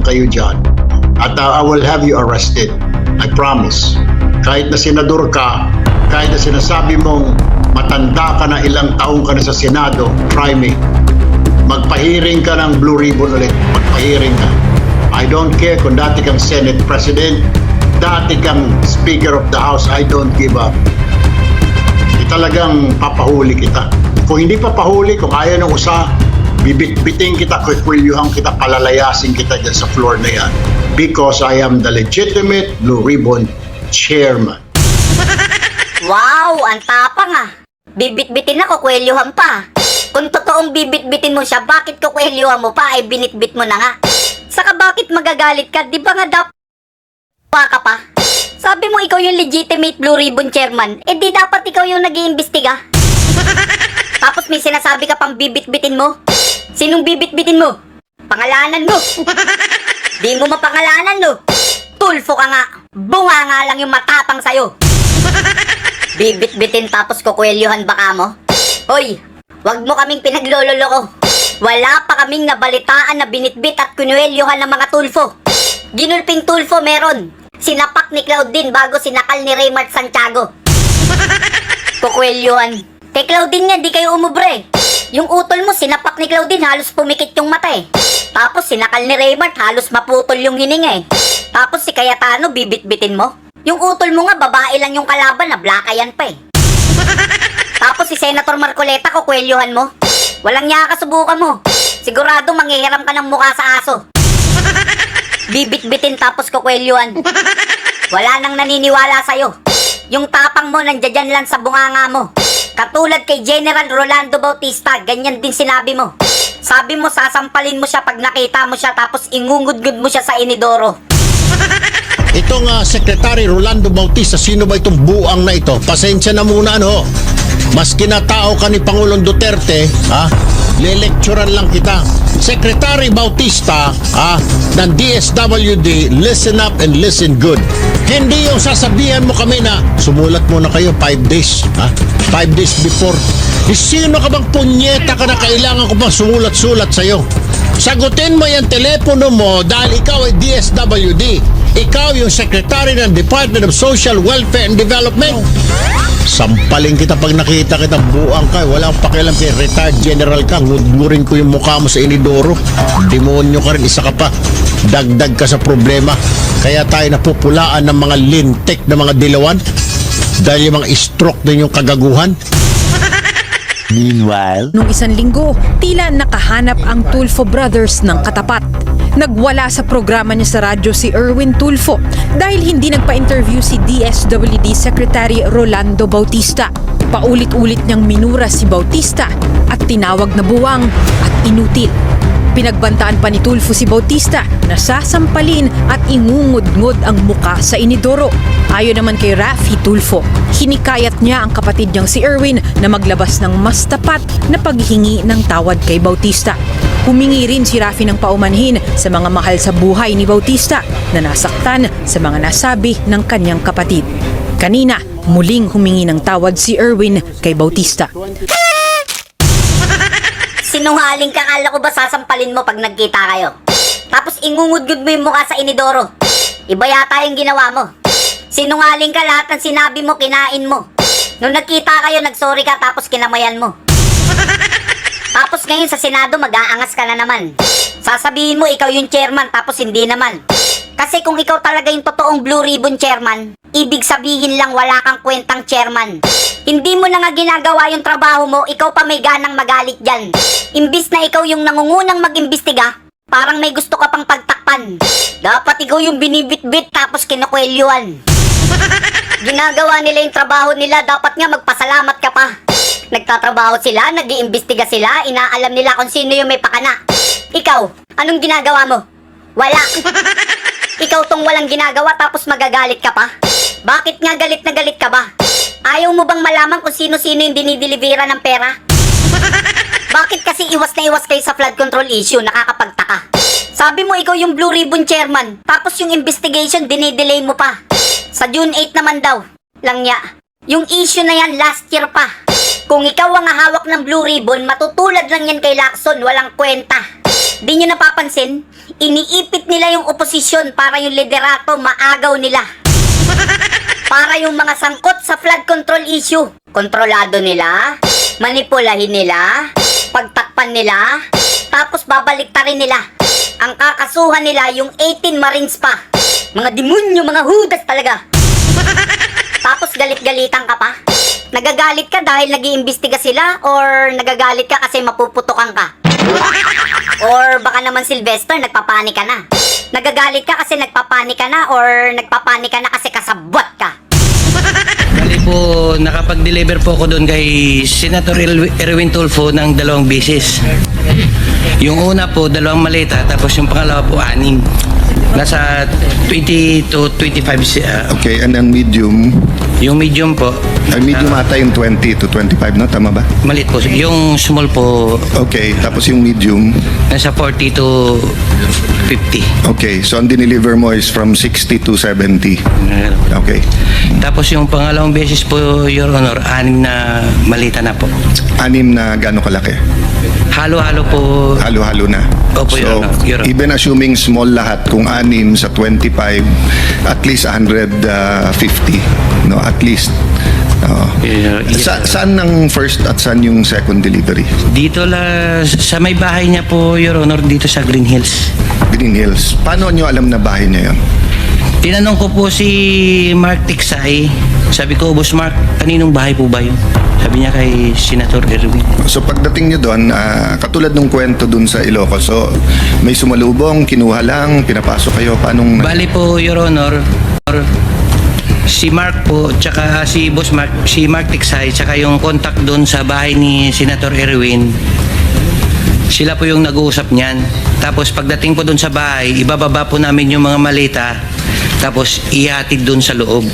lang kayo dyan. At I will have you arrested. I promise. Kahit na senador ka, kahit na sinasabi mong matanda ka na, ilang taong ka na sa Senado, try me. Magpahiring ka ng Blue Ribbon ulit. Magpahiring ka. I don't care kung dati kang Senate President, dati kang Speaker of the House, I don't give up. Talagang papahuli kita. Kung hindi papahuli, kung ayaw ng usa, bibit-biting kita, kukwilyuhan kita, palalayasin kita dyan sa floor na yan. Because I am the legitimate Blue Ribbon Chairman. Wow, ang tapang ah. Bibit-bitin na, kukwelyuhan pa. Kung totoong bibit-bitin mo siya, bakit kukwelyuhan mo pa ay binitbit mo na nga? Saka bakit magagalit ka? Di ba nga ka pa? Sabi mo ikaw yung legitimate Blue Ribbon Chairman, eh di dapat ikaw yung nag-iimbestiga. Tapos may sinasabi ka pang bibit-bitin mo. Sinong bibit-bitin mo? Pangalanan mo. Di mo mapangalanan no. Tulfo ka nga. Bunga nga lang yung matapang sa'yo. Bibit-bitin tapos kukwelyuhan baka mo? Hoy, wag mo kaming pinaglololoko. Wala pa kaming nabalitaan na binitbit at kunwelyuhan ng mga tulfo. Ginulping tulfo meron. Sinapak ni Claudine bago sinakal ni Raymart Santiago. Kukwelyuhan. Kay Claudine nga, di kayo umubre. Yung utol mo, sinapak ni Claudine, halos pumikit yung mata eh. Tapos sinakal ni Raymart, halos maputol yung hininga eh. Tapos si Cayetano, bibit-bitin mo. Yung utol mo nga, babae lang yung kalaban, na blakayan pa eh. Tapos si Senator Marcoleta, kukwelyuhan mo. Walang niya kasubukan mo. Sigurado manghihiram ka ng mukha sa aso. Bibit-bitin tapos kukwelyuhan. Wala nang naniniwala sa'yo. Yung tapang mo nandiyan lang sa bunganga mo. Katulad kay General Rolando Bautista, ganyan din sinabi mo. Sabi mo sasampalin mo siya pag nakita mo siya tapos ingungudgud mo siya sa inidoro. Itong Secretary Rolando Bautista, sino ba itong buang na ito? Pasensya na muna ano. Mas kinatao ka ni Pangulong Duterte, le-lecturean lang kita. Secretary Bautista, ng DSWD, listen up and listen good. Hindi yung sasabihan mo kami na sumulat muna kayo 5 days, 5 days before. Sino ka bang punyeta ka na kailangan ko pang sumulat-sulat sa'yo? Sagutin mo yung telepono mo dahil ikaw ay DSWD. Ikaw yung Secretary ng Department of Social Welfare and Development. Sampaling kita pag nakita kitang buang ka. Walang pakialam kay retired general ka. Ngudgurin ko yung mukha mo sa inidoro. Demonyo ka rin, isa ka pa. Dagdag ka sa problema. Kaya tayo napupulaan ng mga lintik na mga dilawan. Dahil yung mga stroke din yung kagaguhan. Meanwhile, nung isang linggo, tila nakahanap ang Tulfo Brothers ng katapat. Nagwala sa programa niya sa radyo si Erwin Tulfo dahil hindi nagpa-interview si DSWD Secretary Rolando Bautista. Paulit-ulit niyang minura si Bautista at tinawag na buwang at inutil. Pinagbantaan pa ni Tulfo si Bautista na sasampalin at ingungud-ngud ang muka sa inidoro. Ayon naman kay Raffy Tulfo, hinikayat niya ang kapatid niyang si Erwin na maglabas ng mas tapat na paghingi ng tawad kay Bautista. Humingi rin si Raffy ng paumanhin sa mga mahal sa buhay ni Bautista na nasaktan sa mga nasabi ng kanyang kapatid. Kanina, muling humingi ng tawad si Erwin kay Bautista. Sinungaling ka, kala ko ba sasampalin mo pag nagkita kayo? Tapos ingungudgud mo yung mukha sa inidoro. Iba yata yung ginawa mo. Sinungaling ka, lahat ng sinabi mo, kinain mo. Nung nagkita kayo, nagsorry ka, tapos kinamayan mo. Tapos ngayon sa Senado, mag-aangas ka na naman. Sasabihin mo, ikaw yung chairman, tapos hindi naman. Kasi kung ikaw talaga yung totoong Blue Ribbon Chairman, ibig sabihin lang wala kang kwentang chairman. Hindi mo na nga ginagawa yung trabaho mo, ikaw pa may ganang magalit dyan. Imbis na ikaw yung nangungunang mag-imbestiga, parang may gusto ka pang pagtakpan. Dapat ikaw yung binibit-bit tapos kinukwelyuhan. Ginagawa nila yung trabaho nila, dapat nga magpasalamat ka pa. Nagtatrabaho sila, nag-iimbestiga sila, inaalam nila kung sino yung may pakana. Ikaw, anong ginagawa mo? Wala. Ikaw tong walang ginagawa tapos magagalit ka pa? Bakit nga galit na galit ka ba? Ayaw mo bang malaman kung sino-sino yung dinidilivera ng pera? Bakit kasi iwas na iwas kayo sa flood control issue? Nakakapagtaka. Sabi mo ikaw yung Blue Ribbon Chairman, tapos yung investigation dinidelay mo pa. Sa June 8 naman daw. Langya. Yung issue na yan last year pa. Kung ikaw ang hawak ng Blue Ribbon, matutulad lang yan kay Lacson, walang kwenta. Di nyo napapansin? Iniipit nila yung oposisyon para yung liderato maagaw nila. Para yung mga sangkot sa flood control issue, kontrolado nila, manipulahin nila, pagtakpan nila, tapos babaliktarin nila. Ang kakasuhan nila yung 18 Marines pa. Mga demonyo, mga hudas talaga. Tapos galit-galitan ka pa? Nagagalit ka dahil nag-iimbestiga sila or nagagalit ka kasi mapuputukan ka? Or baka naman Sylvester, nagpapanik ka na? Nagagalit ka kasi nagpapanik ka na or nagpapanik ka na kasi kasabwat ka? Bali po, nakapag-deliver po ako doon kay Senator Erwin Tulfo ng 2 beses. Yung una po, 2 maleta, tapos yung pangalawa po, 6. Nasa 20 to 25. Okay, and then medium. Yung medium po, Ang medium ata yung 20 to 25, no? Tama ba? maliit po. Yung small po, Okay, tapos yung medium. nasa 40 to 50. Okay, so ang dineliver mo is from 60 to 70. Okay. Tapos yung pangalawang beses po, Your Honor, 6 na malita na po. 6 na gano'ng kalaki? Halo-halo po. Halo-halo na. Opo, So, Your Honor. Your Honor. even assuming small lahat, kung 6 sa 25, at least 150. No, at least. Oo. Yes, Saan ang first at saan yung second delivery? Dito sa may bahay niya po, Your Honor, dito sa Green Hills. Green Hills. Paano nyo alam na bahay niya yun? Tinanong ko po si Mark Tiksay. Sabi ko, Boss Mark, kaninong bahay po ba yun? Sabi niya kay Senator Erwin. So pagdating nyo doon, katulad ng kwento doon sa Ilocos, so may sumalubong, kinuha lang, pinapasok kayo, paanong... Bali po, Your Honor, si Mark po, tsaka si Boss Mark, si Mark Tiksay, tsaka yung contact doon sa bahay ni Senator Erwin, sila po yung nag-uusap niyan. Tapos pagdating po doon sa bahay, ibababa po namin yung mga malita, tapos ihatid doon sa loob.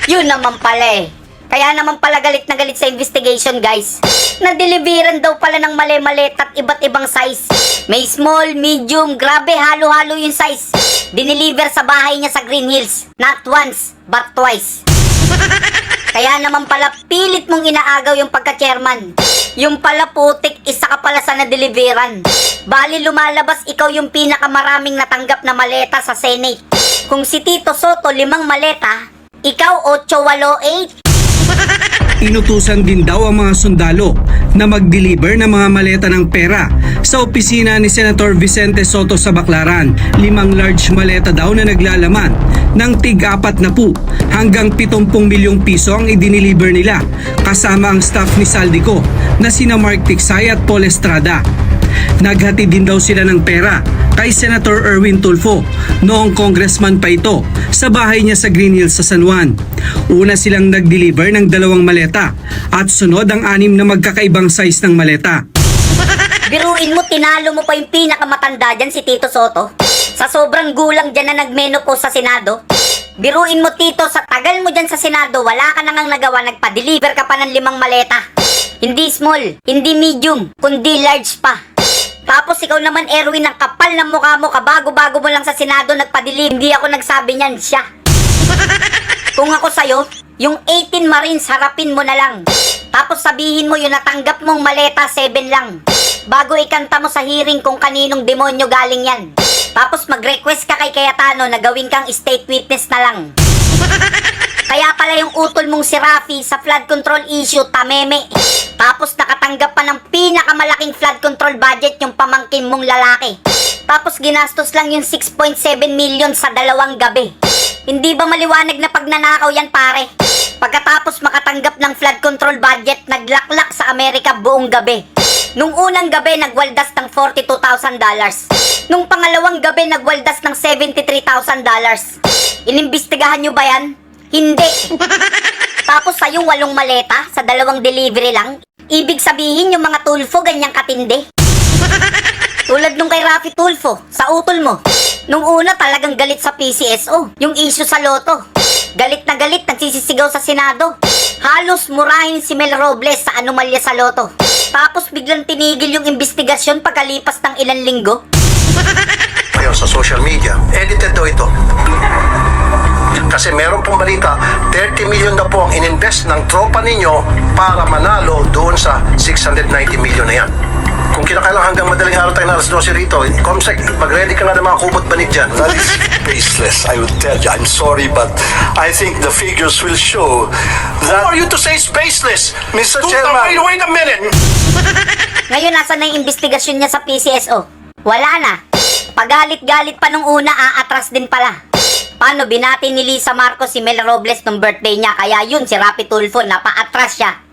Yun naman pala eh. Kaya naman pala galit na galit sa investigation, guys. Na-deliveran daw pala ng mali-malit at iba't ibang size. May small, medium, grabe, halo-halo yung size. Dineliver sa bahay niya sa Green Hills. Not once, but twice. Kaya naman pala pilit mong inaagaw yung pagka-chairman. Yung pala putik, isa ka pala sa na-deliveran. Bali lumalabas ikaw yung pinakamaraming natanggap na maleta sa Senate. Kung si Tito Soto 5 maleta, ikaw 8, 8. Inutusan din daw ang mga sundalo na mag-deliver ng mga maleta ng pera sa opisina ni Senator Vicente Soto sa Baclaran. 5 large maleta daw na naglalaman ng tig-4 na po hanggang 70 milyong piso ang idiniliver nila kasama ang staff ni Saldico na sina Mark Tiksay at Paul Estrada. Naghati din daw sila ng pera kay Senator Erwin Tulfo noong congressman pa ito sa bahay niya sa Green Hills sa San Juan. Una silang nag-deliver ng 2 maleta at sunod ang 6 na magkakaibang size ng maleta. Biruin mo, tinalo mo pa yung pinakamatanda dyan, si Tito Soto. Sa sobrang gulang dyan na nagmenopause sa Senado. Biruin mo, Tito, sa tagal mo dyan sa Senado, wala ka nang nagawa, nagpa-deliver ka pa ng 5 maleta. Hindi small, hindi medium, kundi large pa. Tapos ikaw naman, Erwin, ang kapal ng mukha mo, kabago-bago mo lang sa Senado nagpa-deliver. Hindi ako nagsabi niyan, siya. Kung ako sa'yo, yung 18 Marines harapin mo na lang. Tapos sabihin mo yung natanggap mong maleta 7 lang. Bago ikanta mo sa hearing kung kaninong demonyo galing yan. Tapos mag-request ka kay Cayetano na gawin kang state witness na lang. Kaya pala yung utol mong si Rafi sa flood control issue, tameme. Tapos nakatanggap pa ng pinakamalaking flood control budget yung pamangkin mong lalaki. Tapos ginastos lang yung 6.7 million sa 2 gabi. Hindi ba maliwanag na pagnanakaw yan, pare? Pagkatapos makatanggap ng flood control budget, naglaklak sa Amerika buong gabi. Nung unang gabi, nagwaldas ng $42,000. Nung pangalawang gabi, nagwaldas ng $73,000. Inimbestigahan nyo ba yan? Hindi. Tapos sa'yo 8 maleta sa 2 delivery lang. Ibig sabihin yung mga Tulfo ganyang katindi. Tulad nung kay Rafi Tulfo, sa utol mo. Nung una talagang galit sa PCSO, yung issue sa loto. Galit na galit, nagsisisigaw sa Senado. Halos murahin si Mel Robles sa anomalya sa loto. Tapos biglang tinigil yung investigasyon pagkalipas ng ilang linggo. Ngayon sa social media, edited daw ito. Kasi meron pong balita, 30 million na po ang ininvest ng tropa ninyo para manalo doon sa 690 million na yan. Kung kinakailangan hanggang madaling araw tayo na alas 12 rito, Comsec, mag-ready ka nga ng mga kumot banig dyan. That is baseless, I would tell you. I'm sorry, but I think the figures will show Who that... are you to say it's baseless? Mr. Tuta, Chairman. wait a minute! Ngayon, nasa na yung investigasyon niya sa PCSO? Wala na. Pagalit-galit pa nung una, aatras din pala. Paano binati ni Lisa Marcos si Mel Robles nung birthday niya? Kaya yun, si Rapi Tulfo, napa-atras siya.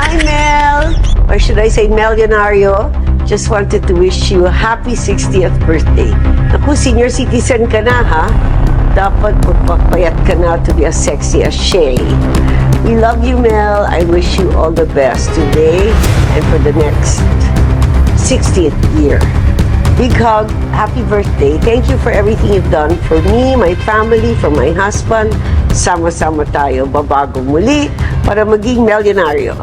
Hi, Mel. Or should I say Melionario? Just wanted to wish you a happy 60th birthday. Naku, senior citizen ka na, ha? Dapat magpapayat ka na to be as sexy as Shay. We love you, Mel. I wish you all the best today and for the next 60th year. Big hug. Happy birthday. Thank you for everything you've done for me, my family, for my husband. Sama-sama tayo babago muli para maging milyonaryo.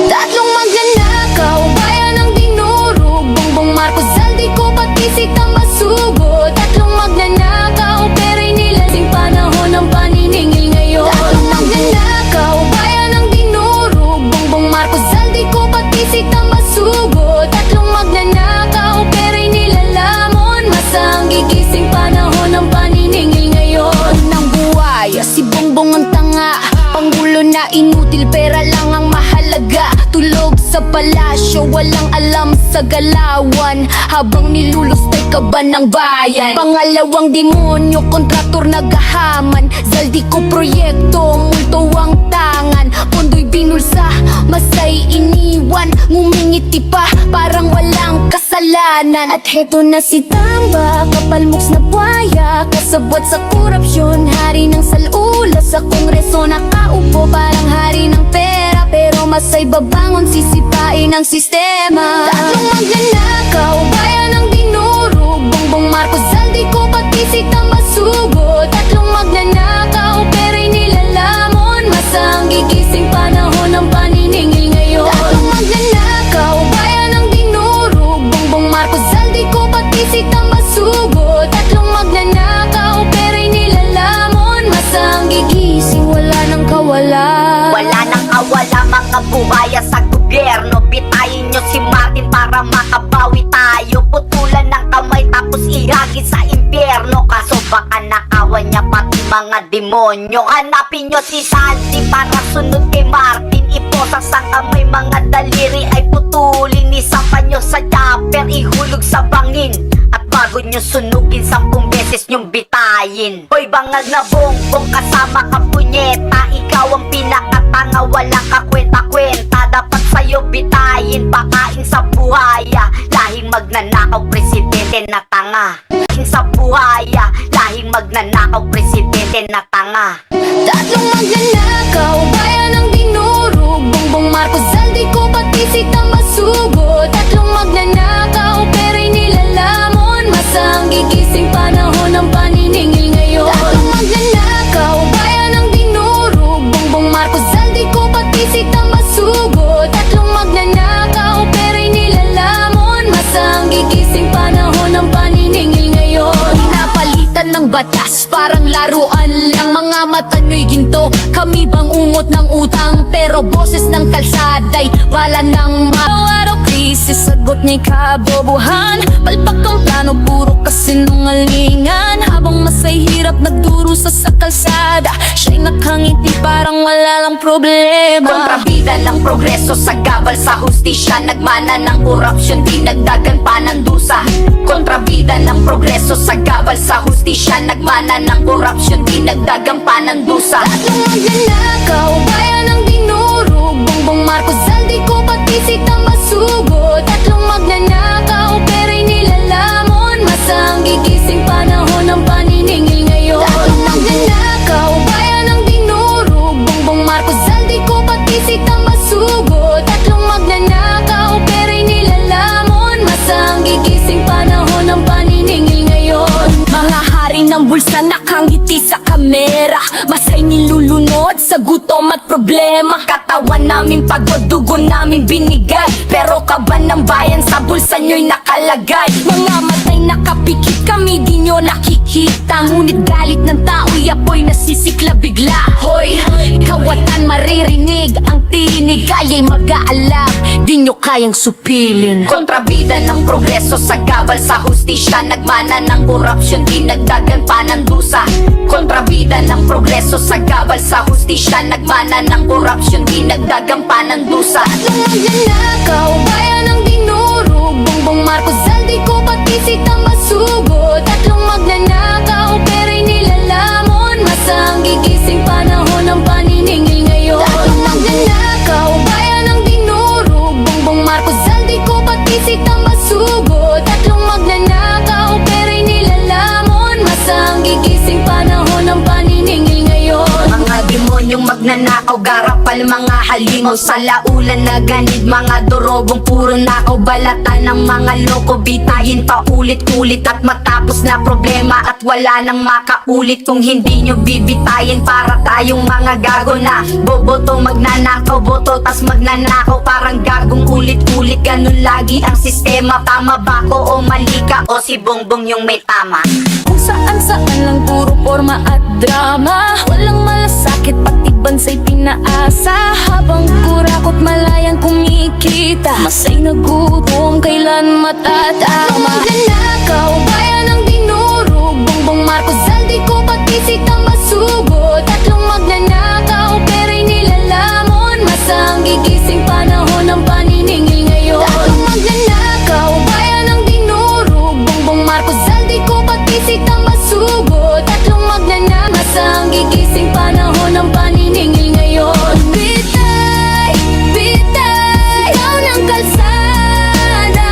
Tatlong magnanakaw, bayan ng dinurog, Bongbong Marcos, Zaldico, pati si Tamasugo. Tatlong magnanakaw, pera'y nilasing panahon ng paniningil ngayon. Tatlong magnanakaw, bayan ng dinurog, Bongbong Marcos, Zaldico, pati si Tamasugo. Tatlong magnanakaw, pera'y nilalamon, masang gigising panahon ng paniningil ngayon. Nang buhay, si Bongbong ang tanga, Pangulo na inutil, pera lang ang mahalaga. Tulog sa palasyo, walang alam sa galawan, habang nilulustay ka ba ng bayan. Pangalawang demonyo, kontraktor nagahaman, Zaldico proyekto, multo ang tangan. Pondo'y binulsa, masay iniwan, ngumingiti pa, parang walang kasalanan. At heto na si Tamba, kapalmoks na buhaya, kasabwat sa korupsyon, hari ng salula sa kongreso, nakaupo parang hari ng pera, pero masay babangon, sisipain ang sistema. Tatlong magnanakaw, bayan ng dinurog, Bongbong Marcos, Zaldico, pati si Tamasugo. Tatlong magnanakaw, pera'y nilalamon, masang gigising panahon ng paniningil ngayon. Tatlong magnanakaw, bayan ng dinurog, Bongbong Marcos, Zaldico, pati si Tamasugo. Tatlong magnanakaw, pera'y nilalamon, masang gigising, wala nang kawalan. Wala nang awala mga buhaya sa gobyerno. Bitayin nyo si Martin para makabawi tayo. Putulan ng kamay tapos ihagis sa impyerno. Kaso baka nakawan niya pati mga demonyo. Hanapin nyo si Saldi para sunod kay Martin. Iposa sa kamay, mga daliri ay putulin. Isapan nyo sa chopper, ihulog sa bangin. At bago nyo sunugin, 10 beses nyong bitayin. Hoy bangag na Bongbong, kasama ka punyeta. Ikaw ang pinakatanga, walang kakwenta-kwenta. Dapat sa'yo bitayin, pakain sa buhaya. Lahing magnanakaw, presidente na tanga. Pakain sa buhaya, lahing magnanakaw, presidente na tanga. Tatlong magnanakaw, bayan ng dinurog, Bongbong Marcos, Zaldico, pati si Tamasugo. Tatlong magnanakaw, pera'y nilalamon, masang gigising panahon ng paniningil ngayon. Tatlong magnanakaw, bayan ng dinurog, Bongbong Marcos, Zaldico, pati si Tamasugo. Tatlong magnanakaw, pera'y nilalamon, masang gigising panahon ng paniningil ngayon. Pinapalitan ng batas, parang laruan lang, mga mata nyo'y ginto. Kami bang ungot ng utang, pero boses ng kalsada'y wala ng araw-araw krisis. Sagot niya'y kabobohan, palpak ang plano, puro kasinungalingan. Habang masay hirap nagdurusa sa kalsada, siya'y nakangiti parang wala lang problema. Kontrabida ng progreso sa gabal sa hustisya. Nagmana ng korupsyon, dinagdagan pa ng dusa. Kontrabida ng progreso sa gabal sa hustisya. Nagmana ng korupsyon, dinagdagan pa ng dusa. Tatlong magnanakaw, bayan ng dinurog, Bongbong Marcos, Zaldico, pati si Tamasugo. Tatlong magnanakaw, pera'y nilalamon, masang gigising panahon ng paniningil ngayon. Tatlong magnanakaw, bayan ng dinurog, Bongbong Marcos, Zaldico, pati si Tamasugo. Tatlong magnanakaw, pera'y nilalamon, masang gigising panahon ng paniningil ngayon. Mga hari ng ng bulsa, nakangiti sa kamera. Masay nilulunod sa gutom at problema. Katawan namin pagod, dugo namin binigay. Pero kaban ng bayan sa bulsa nyo'y nakalagay. Mga matay nakapikit, kami di nyo nakikita. Ngunit galit ng tao'y apoy nasisikla bigla. Hoy, kawatan maririnig, ang tinig kaya'y mag-aalab. Di nyo kayang supilin. Kontrabida ng progreso sa gabal sa hustisya. Nagmana ng korupsyon, dinagdagan pa ng dusa. Kontrabida ng progreso sa gabal sa hustisya. Nagmana ng korupsyon, dinagdagan pa ng dusa. Tatlong magnanakaw, bayan ng dinurog. Bongbong Marcos, Zaldico, pati Sita Masugo. Tatlong magnanakaw, pera'y nilalamon. Masang gigising panahon ng paniningil ngayon. Tatlong magnanakaw, bayan ng dinurog. Bongbong Marcos, Zaldico, pati Sita Masugo. Tatlong magnanakaw, pera'y nilalamon. Masang gigising panahon ng paniningil ngayon. Mga demonyong magnanakaw, garapal mga halimaw. Sa laulan na ganid, mga dorobong puro nakaw. Balatan ng mga loko, bitayin pa ulit-ulit. At matapos na problema at wala nang makaulit. Kung hindi nyo bibitayin, para tayong mga gago na boboto, magnanakaw, boto tas magnanakaw. Parang gagong ulit-ulit, ganun lagi ang sistema. Tama ba ko o mali ka, o si Bongbong yung may tama? Kung saan-saan lang puro forma at drama. Walang malasakit, pati bansa'y pinaasa. Habang kurakot malayang kumikita, masay nagutom, kailan matatama? Magnanakaw, bayan ng dinurog. Bongbong Marcos, Zaldico, pati Sita Masugo. Tatlong magnanakaw, pera'y nilalamon. Masang gigising panahon ng paniningil ngayon. Tatlong magnanakaw, bayan ng dinurog. Bongbong Marcos, Zaldico, pati Sita Masugo. Tatlong magnanakaw, masang gigising panahon ng paniningil ngayon. Bitay, bitay, ikaw ng kalsada.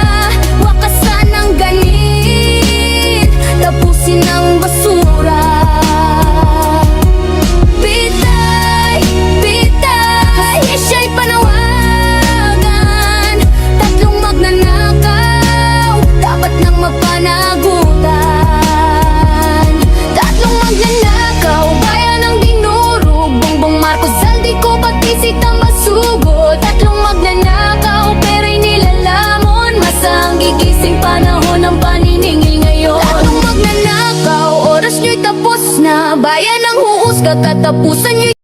Wakasan ng ganit, tapusin ang basura. Bitay, bitay, siya'y panawagan. Tatlong magnanakaw, dapat nang mapanagutan. Tatlong magnanakaw, bayan ng dinurog. Bongbong Marcos, Zaldico, pati Sita Masugo. Tatlong magnanakaw, pera'y nilalamon. Masang gigising panahon ng paniningil ngayon. Tatlong magnanakaw, oras nyo'y tapos na. Bayan ng huhusga, katapusan nyo'y